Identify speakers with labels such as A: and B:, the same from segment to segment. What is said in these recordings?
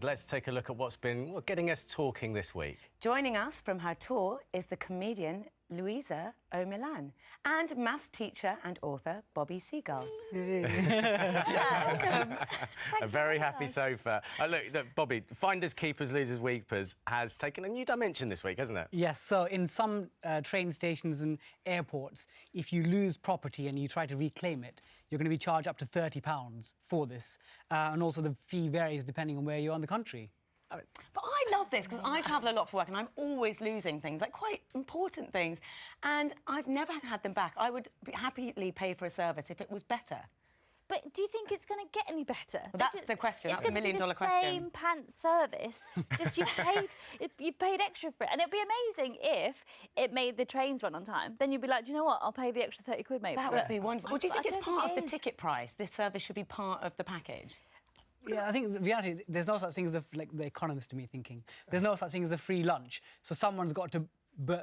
A: Let's take a look at what's been getting us talking this week.
B: Joining us from her tour is the comedian Luisa Omielan and maths teacher and author Bobby Seagull.
A: Welcome. A very happy sofa. Look, Bobby, Finders, Keepers, Losers, Weepers has taken a new dimension this week, hasn't it?
C: Yes, so in some train stations and airports, if you lose property and you try to reclaim it, you're going to be charged up to £30 for this. And also the fee varies depending on where you are in the country.
B: But I love this because I travel a lot for work and I'm always losing things, like quite important things, and I've never had them back. I would happily pay for a service if it was better.
D: But do you think it's going to get any better?
B: Well, that's the question. That's the million-dollar question.
D: It's going to be the same pants service, just you paid extra for it. And it'd be amazing if it made the trains run on time. Then you'd be like, do you know what? I'll pay the extra 30 quid, maybe.
B: That would be wonderful. Or do you think it's part of the ticket price? This service should be part of the package?
C: Yeah, I think the reality is there's no such thing as like the economist to me thinking. There's no such thing as a free lunch. So someone's got to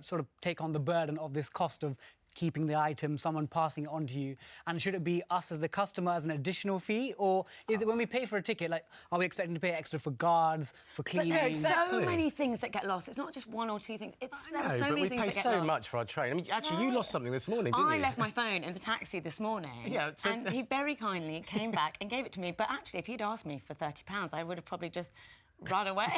C: sort of take on the burden of this cost of keeping the item, someone passing it on to you. And should it be us as the customer as an additional fee? Or is it when we pay for a ticket, like, are we expecting to pay extra for guards, for cleaning?
B: But there's so many things that get lost. It's not just one or two things. There are so many things that get lost.
A: But we pay so much for our train. I mean, actually, you lost something this morning, didn't you?
B: I left my phone in the taxi this morning. Yeah, and he very kindly came back and gave it to me. But actually, if he'd asked me for £30, I would have probably just run away.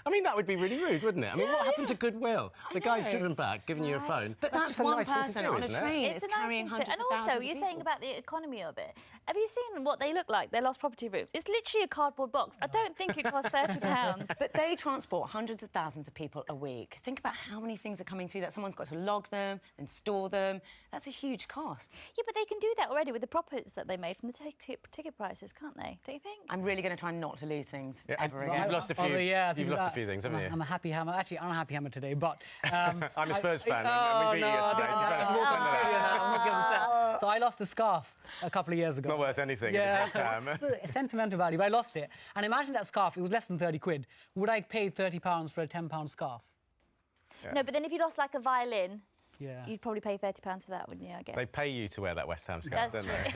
A: I mean, that would be really rude, wouldn't it? I mean, what happened to goodwill? The guy's driven back, giving you a phone.
B: But that's
A: just a
B: one
A: nice
B: person
A: thing to do,
B: on a train. It's carrying hundreds of thousands of
D: And also, you're saying about the economy of it. Have you seen what they look like? Their lost property rooms. It's literally a cardboard box. I don't think it costs £30.
B: But they transport hundreds of thousands of people a week. Think about how many things are coming through that. Someone's got to log them and store them. That's a huge cost.
D: Yeah, but they can do that already with the profits that they made from the ticket prices, can't they? Don't you think?
B: I'm really going to try not to lose things ever again.
A: You've lost a few. You've lost a few things, haven't you?
C: I'm a happy hammer. Actually, I'm a happy hammer today, but...
A: I'm a Spurs fan, and we beat you yesterday.
C: So I lost a scarf a couple of years ago.
A: It's not worth anything.
C: Yeah, sentimental value, but I lost it. And imagine that scarf, it was less than 30 quid. Would I pay £30 for a £10 scarf?
D: Yeah. No, but then if you lost, like, a violin...
C: Yeah.
D: You'd probably pay £30 for that, wouldn't you, I guess?
A: They pay you to wear that West Ham scarf, don't they?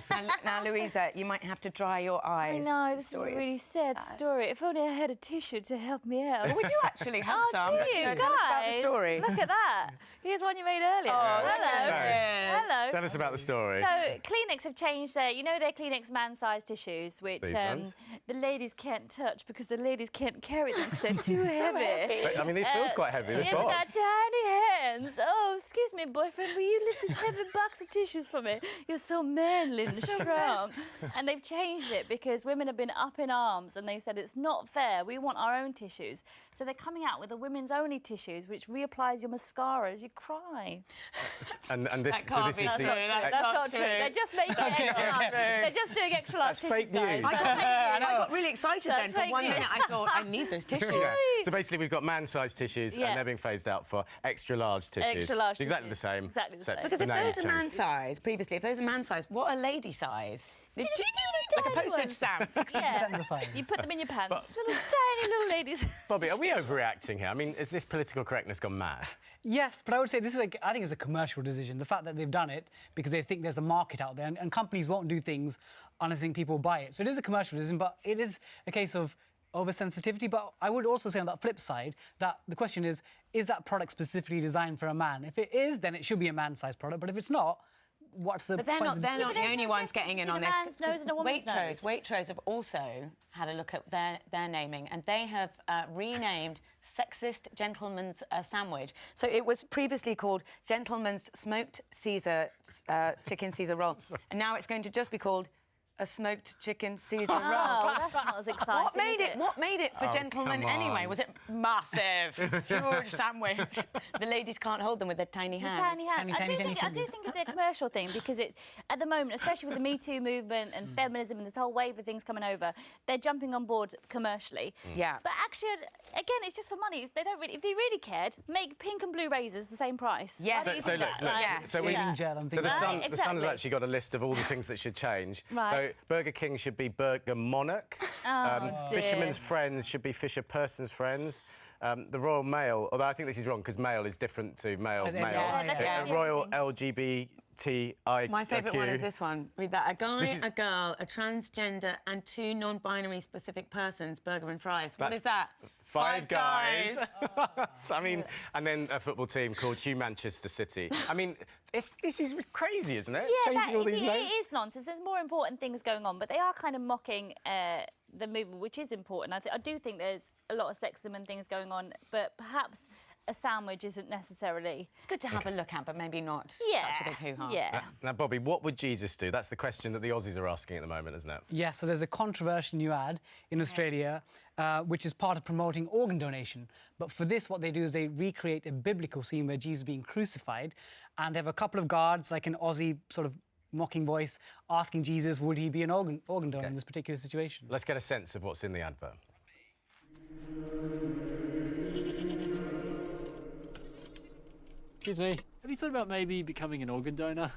B: And now, Louisa, you might have to dry your eyes.
D: I know, this is a really sad story. If only I had a tissue to help me out.
B: Well, we do actually have some.
D: Do you?
B: Tell us about the story.
D: Look at that. Here's one you made earlier.
B: Oh,
D: hello.
B: Hello.
A: Tell us about the story.
D: So, Kleenex have changed their, their Kleenex man-sized tissues, which the ladies can't touch because the ladies can't carry them because they're too heavy.
A: I mean, it feels quite heavy, this box.
D: They've got tiny hands. Oh, excuse me, boyfriend, will you lift this heavy box of tissues for me? You're so manly and strong. And they've changed it because women have been up in arms and they've said it's not fair. We want our own tissues. So they're coming out with the women's only tissues, which reapplies your mascara as you cry.
A: And this,
B: That's not true.
D: They're just making it extra. They're just doing extra large tissues.
A: Fake news.
B: I got really excited then. For 1 minute, I thought, I need those tissues.
A: Yeah. So basically, we've got man-sized tissues and they're being phased out for extra-large tissues.
D: Extra-large tissues.
A: Exactly the same.
D: Exactly the same.
B: Because if those are man-size, previously, if those are man-size, what are lady-size?
D: Like
B: a postage stamp.
C: 60% the size.
D: You put them in your pants. Tiny little ladies.
A: Bobby, are we overreacting here? I mean, is this political correctness gone mad?
C: Yes, but I would say this is I think it's a commercial decision. The fact that they've done it because they think there's a market out there and companies won't do things unless they think people buy it. So it is a commercial decision, but it is a case of oversensitivity. But I would also say on that flip side that the question is that product specifically designed for a man? If it is, then it should be a man-sized product. But if it's not, what's the point?
B: But they're not the only ones getting in on this.
D: Man's nose and a woman's nose.
B: Waitrose have also had a look at their naming, and they have renamed Sexist Gentleman's Sandwich. So it was previously called Gentleman's Smoked Caesar Chicken Caesar Roll, and now it's going to just be called a smoked chicken Caesar roll.
D: Oh, that's not as exciting.
B: What made it for gentlemen anyway? Was it massive, huge sandwich? The ladies can't hold them with their tiny hands.
D: Tiny hands. I do think it's a commercial thing because it, at the moment, especially with the Me Too movement and feminism and this whole wave of things coming over, they're jumping on board commercially.
B: Yeah.
D: But actually, again, it's just for money. They don't really. If they really cared, make pink and blue razors the same price.
B: Yes.
A: So the Sun has actually got a list of all the things that should change.
D: Right.
A: So Burger King should be Burger Monarch. Fisherman's Friends should be Fisher Person's Friends. the Royal Mail, although I think this is wrong because male is different to male.
C: Yeah,
A: male.
B: yeah, yeah.
A: Royal LGBTI.
B: My favourite one is this one. Read that. A guy,
A: This is-
B: a girl, a transgender, and 2 non-binary specific persons. Burger and fries. What
A: That's
B: is that?
A: Five Guys. So, I mean, and then a football team called Hugh Manchester City. I mean, this is crazy, isn't it?
D: Yeah,
A: Changing all these
D: it
A: names.
D: is nonsense. There's more important things going on, but they are kind of mocking the movement, which is important. I do think there's a lot of sexism and things going on, but perhaps a sandwich isn't necessarily.
B: It's good to have a look at, but maybe not such a big hoo-ha.
D: Yeah.
A: Now, Bobby, what would Jesus do? That's the question that the Aussies are asking at the moment, isn't it?
C: Yeah, so there's a controversial new ad in Australia, which is part of promoting organ donation. But for this, what they do is they recreate a biblical scene where Jesus is being crucified, and they have a couple of guards, like an Aussie sort of mocking voice, asking Jesus, would he be an organ donor in this particular situation?
A: Let's get a sense of what's in the advert.
E: Excuse me, have you thought about maybe becoming an organ donor?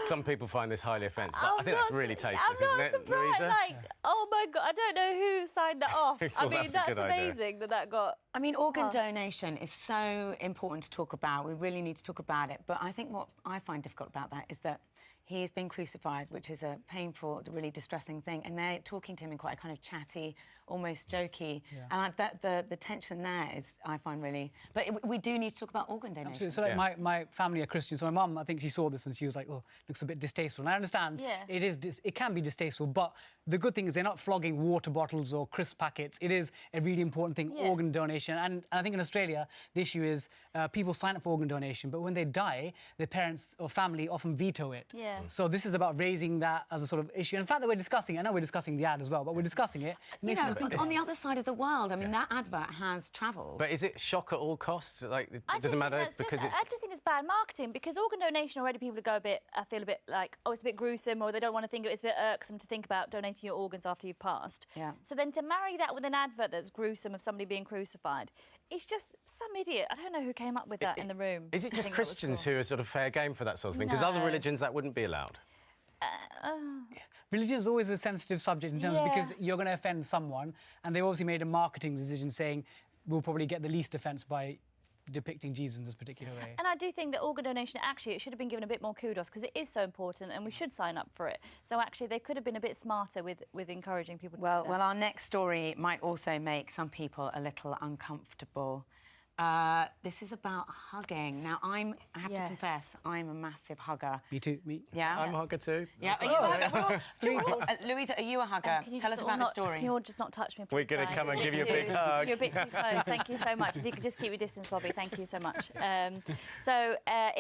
A: Some people find this highly offensive.
D: I'm
A: I think that's
D: not-
A: really tasteless,
D: I'm
A: isn't
D: not
A: it,
D: surprised.
A: Louisa?
D: Like, oh my God, I don't know who signed that off.
A: Who
D: I
A: thought that
D: mean,
A: was a
D: that's
A: good idea?
D: amazing that got.
B: I mean, organ
D: passed.
B: donation is so important to talk about. We really need to talk about it. But I think what I find difficult about that is that he's been crucified, which is a painful, really distressing thing. And they're talking to him in quite a kind of chatty, almost jokey. And the tension there is, I find really... But we do need to talk about organ donation.
C: So like my family are Christian, so my mum, I think she saw this and she was like, oh, looks a bit distasteful. And I understand it can be distasteful, but the good thing is they're not flogging water bottles or crisp packets. It is a really important thing, organ donation. And I think in Australia, the issue is people sign up for organ donation, but when they die, their parents or family often veto it.
D: Yeah.
C: So this is about raising that as a sort of issue. And the fact that we're discussing it, I know we're discussing the ad as well, but we're discussing it.
B: You know, on the other side of the world, I mean, that advert has travelled.
A: But is it shock at all costs? Like, it
D: I
A: doesn't
D: just think
A: matter
D: that's
A: because
D: just,
A: it's...
D: I just think it's bad marketing because organ donation already people go a bit, feel a bit like, oh, it's a bit gruesome, or they don't want to think it's a bit irksome to think about donating your organs after you've passed.
B: Yeah.
D: So then to marry that with an advert that's gruesome of somebody being crucified, it's just some idiot. I don't know who came up with that in the room.
A: Is it
D: I
A: just
D: think that was
A: Christians
D: cool.
A: who are sort of fair game for that sort of thing? Because other
D: No.
A: religions, that wouldn't be allowed.
C: Religion is always a sensitive subject in terms because you're going to offend someone, and they obviously made a marketing decision saying we'll probably get the least offence by depicting Jesus in this particular way.
D: And I do think that organ donation, actually, it should have been given a bit more kudos because it is so important and we should sign up for it. So actually, they could have been a bit smarter with encouraging people to do that.
B: Well, our next story might also make some people a little uncomfortable. This is about hugging. Now, I have to confess, I'm a massive hugger.
C: Me too, me.
B: Yeah?
A: I'm a hugger too.
B: Yeah, are you a hugger? Louisa, are you a hugger?
D: Can you
B: Tell
D: just
B: us
D: all
B: about the
D: not-
B: story.
D: Can you all just not touch me, please,
A: We're gonna
D: guys?
A: come and
D: It's
A: give you a
D: too-
A: big hug.
D: You're a bit too close. Thank you so much. If you could just keep your distance, Bobby. Thank you so much. In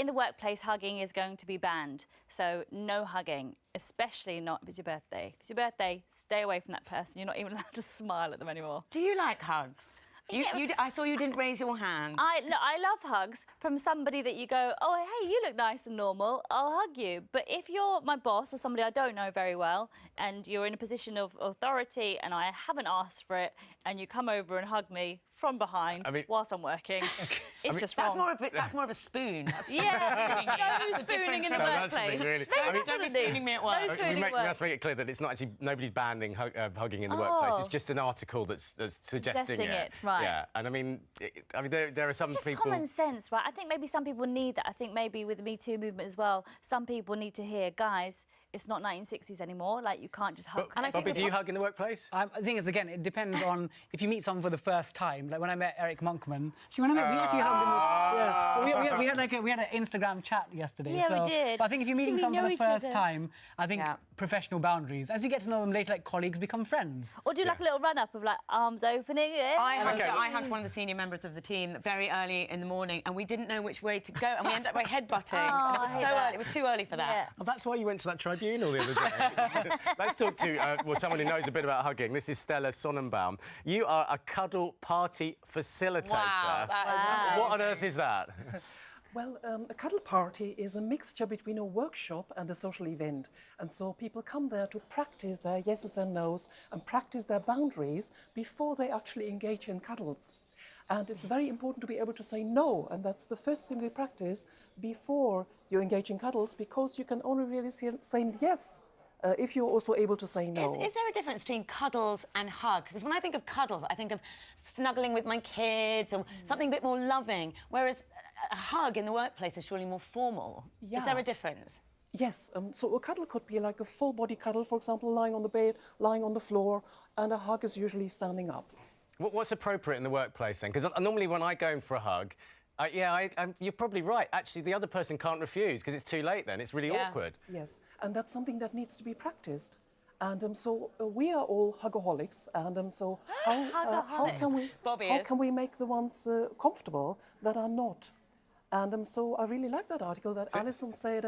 D: the workplace, hugging is going to be banned. So no hugging, especially not if it's your birthday. If it's your birthday, stay away from that person. You're not even allowed to smile at them anymore.
B: Do you like hugs? I saw you didn't raise your hand.
D: I love hugs from somebody that you go, oh, hey, you look nice and normal, I'll hug you. But if you're my boss or somebody I don't know very well and you're in a position of authority and I haven't asked for it and you come over and hug me from behind whilst I'm working, it's just wrong.
B: That's more of a spoon. That's
D: Yeah, no
B: That's a
D: spooning in the
B: different-
A: No, that's
D: workplace.
A: something really.
D: No,
A: I mean,
D: that's
B: don't be
D: what it is.
B: spooning me at
D: No
B: work.
D: spooning
A: We
D: at work.
A: must make it clear that it's not actually nobody's banning hugging in the workplace. It's just an article that's suggesting
D: it, right.
A: Yeah, and I mean, there are some
D: It's just
A: people.
D: common sense, right? I think maybe some people need that. I think maybe with the Me Too movement as well, some people need to hear, guys, it's not 1960s anymore. Like, you can't just hug.
A: Bobby, do you hug in the workplace?
C: The thing is, again, it depends on if you meet someone for the first time. Like when I met Eric Monkman, we actually hugged. We had an Instagram chat yesterday.
D: Yeah, we did.
C: But I think if you're meeting
D: we
C: someone
D: know
C: for the
D: each
C: first
D: other.
C: time, I think professional boundaries. As you get to know them later, like colleagues, become friends.
D: Or do like a little run-up of like arms opening.
B: I hugged one of the senior members of the team very early in the morning, and we didn't know which way to go, and we ended up by headbutting. And it was so early. It was too early for that.
D: Yeah.
A: Well, that's why you went to that tribunal the other day. Let's talk to someone who knows a bit about hugging. This is Stella Sonnenbaum. You are a cuddle party facilitator.
B: Wow, that is
A: What on earth is that?
F: Well, a cuddle party is a mixture between a workshop and a social event. And so people come there to practice their yeses and nos and practice their boundaries before they actually engage in cuddles. And it's very important to be able to say no, and that's the first thing we practice before you engage in cuddles, because you can only really say yes if you're also able to say no.
B: Is there a difference between cuddles and hug? Because when I think of cuddles, I think of snuggling with my kids or something a bit more loving, whereas a hug in the workplace is surely more formal.
F: Yeah.
B: Is there a difference?
F: Yes, so a cuddle could be like a full body cuddle, for example, lying on the bed, lying on the floor, and a hug is usually standing up.
A: What's appropriate in the workplace then? Because normally when I go in for a hug, you're probably right. Actually, the other person can't refuse because it's too late then. It's really awkward.
F: Yes, and that's something that needs to be practiced. And so we are all hugaholics, and so how can we make the ones comfortable that are not? And so I really like that article that Alison said.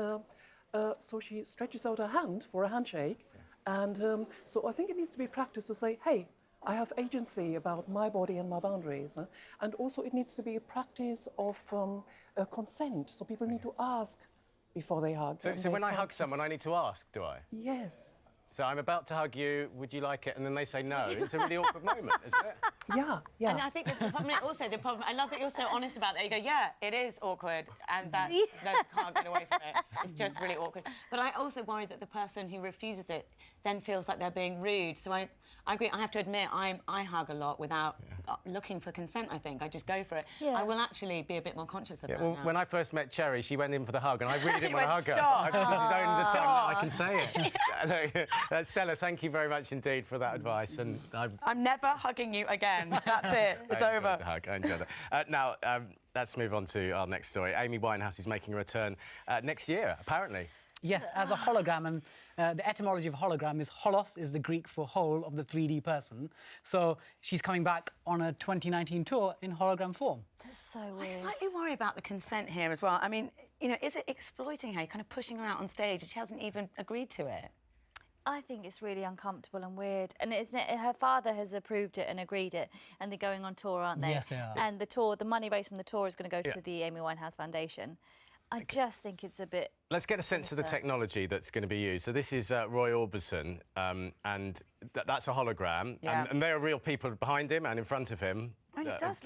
F: So she stretches out her hand for a handshake, and so I think it needs to be practiced to say, hey, I have agency about my body and my boundaries. And also it needs to be a practice of consent, so people need to ask before they hug.
A: So when I hug someone, I need to ask, do I?
F: Yes.
A: So I'm about to hug you, would you like it? And then they say no. It's a really awkward moment, isn't it?
F: Yeah, yeah.
B: And I think the problem, I love that you're so honest about that. You go, yeah, it is awkward, and that no, can't get away from it. It's just really awkward. But I also worry that the person who refuses it then feels like they're being rude. So I agree. I have to admit, I hug a lot without looking for consent. I think I just go for it. Yeah. I will actually be a bit more conscious of that now.
A: When I first met Cherry, she went in for the hug, and I really didn't want to hug her. This is only the time that I can say it. Stella, thank you very much indeed for that advice. And
B: I'm never hugging you again. That's it. It's over.
A: The hug. I enjoyed it. Now, let's move on to our next story. Amy Winehouse is making a return next year, apparently.
C: Yes, as a hologram, and the etymology of hologram is holos is the Greek for whole of the 3D person. So she's coming back on a 2019 tour in hologram form.
D: That's so weird.
B: I slightly worry about the consent here as well. I mean, you know, is it exploiting her, kind of pushing her out on stage and she hasn't even agreed to it?
D: I think it's really uncomfortable and weird. And her father has approved it and agreed it, and they're going on tour, aren't they?
C: Yes, they are.
D: And the tour, the money raised from the tour is going to go to the Amy Winehouse Foundation. I just think it's a bit...
A: Let's get a sense of the technology that's going to be used. So this is Roy Orbison, and that's a hologram, and there are real people behind him and in front of him.
B: I mean, it does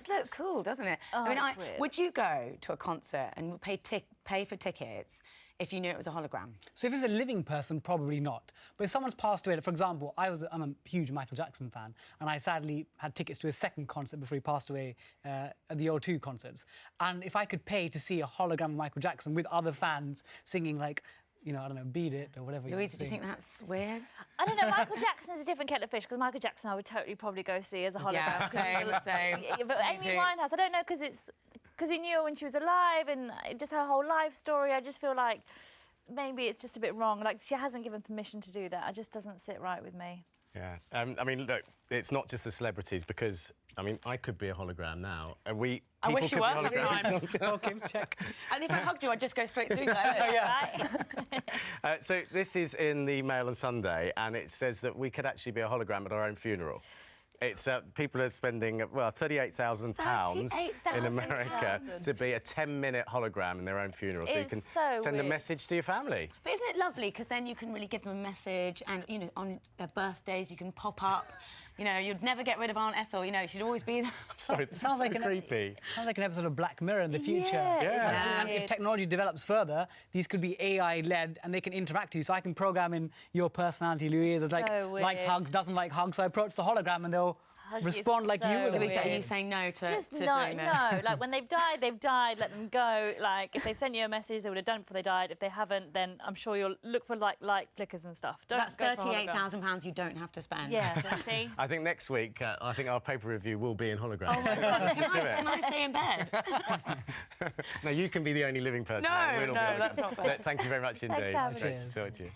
B: look cool, doesn't it?
D: Oh,
B: I mean,
D: weird.
B: Would you go to a concert and pay for tickets if you knew it was a hologram?
C: So if it's a living person, probably not. But if someone's passed away, for example, I'm a huge Michael Jackson fan, and I sadly had tickets to his second concert before he passed away at the O2 concerts. And if I could pay to see a hologram of Michael Jackson with other fans singing, like, you know, I don't know, Beat It or whatever.
B: Louisa, do you think that's weird?
D: I don't know, Michael Jackson is a different kettle of fish, because Michael Jackson I would totally probably go see as a hologram.
B: Yeah, same.
D: But Amy Winehouse, I don't know, because we knew her when she was alive, and just her whole life story, I just feel like maybe it's just a bit wrong. Like, she hasn't given permission to do that. It just doesn't sit right with me.
A: Yeah. I mean, look, it's not just the celebrities, because, I mean, I could be a hologram now.
B: I wish you were sometimes.
C: Okay, check.
B: And if I hugged you, I'd just go straight through there.
D: Right?
A: So this is in the Mail on Sunday, and it says that we could actually be a hologram at our own funeral. It's people are spending £38,000 in America to be a 10-minute hologram in their own funeral, so you can send a message to your family.
B: But isn't it lovely? Because then you can really give them a message, and you know, on their birthdays you can pop up. You know, you'd never get rid of Aunt Ethel. You know, she'd always be there.
A: Sorry, it sounds like creepy.
C: Sounds like an episode of Black Mirror in the future.
A: Yeah.
C: And if technology develops further, these could be AI-led, and they can interact with you. So I can program in your personality, Louise, like likes hugs, doesn't like hugs. So I approach the hologram, and they'll respond like you would.
B: Louisa, are you saying no to
D: just
B: doing
D: no,
B: it?
D: no. Like, when they've died, they've died. Let them go. Like, if they've sent you a message, they would have done it before they died. If they haven't, then I'm sure you'll look for like flickers and stuff.
B: That's £38,000 you don't have to spend.
D: Yeah, see.
A: I think next week, I think our paper review will be in hologram.
B: Oh my God, can I stay in bed?
A: No, you can be the only living person.
B: No, that's not fair.
A: Thank you very much indeed.
D: Thanks for having
A: Great to talk to you.